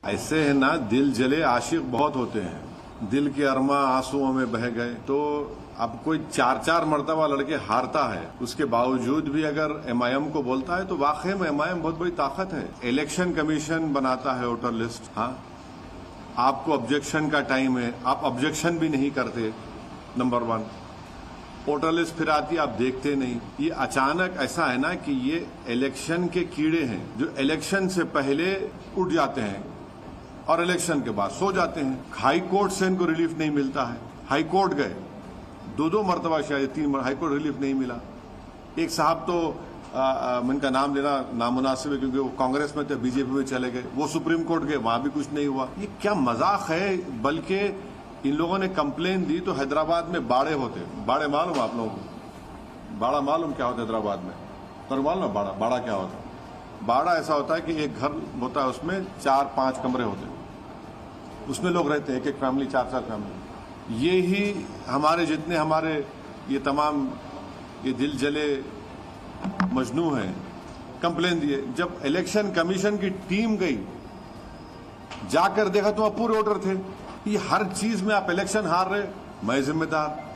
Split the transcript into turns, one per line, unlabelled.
ऐसे है ना, दिल जले आशिक बहुत होते हैं, दिल के अरमा आंसुओं में बह गए। तो अब कोई 4-4 मरतबा लड़के हारता है, उसके बावजूद भी अगर एमआईएम को बोलता है तो वाकई में एमआईएम बहुत बड़ी ताकत है। इलेक्शन कमीशन बनाता है वोटर लिस्ट, हाँ, आपको ऑब्जेक्शन का टाइम है, आप ऑब्जेक्शन भी नहीं करते, नंबर 1। वोटर लिस्ट फिर आती है, आप देखते नहीं। ये अचानक ऐसा है ना कि ये इलेक्शन के कीड़े हैं जो इलेक्शन से पहले उठ जाते हैं और इलेक्शन के बाद सो जाते हैं। हाई कोर्ट से इनको रिलीफ नहीं मिलता है, हाई कोर्ट गए 2-2 मरतबा, शायद 3 हाई कोर्ट रिलीफ नहीं मिला। एक साहब तो इनका नाम लेना नामुनासिब है क्योंकि वो कांग्रेस में थे, बीजेपी में चले गए, वो सुप्रीम कोर्ट गए, वहां भी कुछ नहीं हुआ। ये क्या मजाक है। बल्कि इन लोगों ने कंप्लेन दी तो हैदराबाद में बाड़े होते, बाड़े मालूम आप लोगों को? बाड़ा मालूम क्या होता है हैदराबाद में? पर मालूम बाड़ा, बाड़ा क्या होता है? बाड़ा ऐसा होता है कि एक घर होता है, उसमें 4-5 कमरे होते हैं, उसमें लोग रहते हैं, एक फैमिली, 4-4 फैमिली। ये ही हमारे जितने हमारे ये तमाम ये दिल जले मजनू हैं, कंप्लेन दिए। जब इलेक्शन कमीशन की टीम गई, जाकर देखा तो वहां पूरे वोटर थे। ये हर चीज में आप इलेक्शन हार रहे, मैं जिम्मेदार।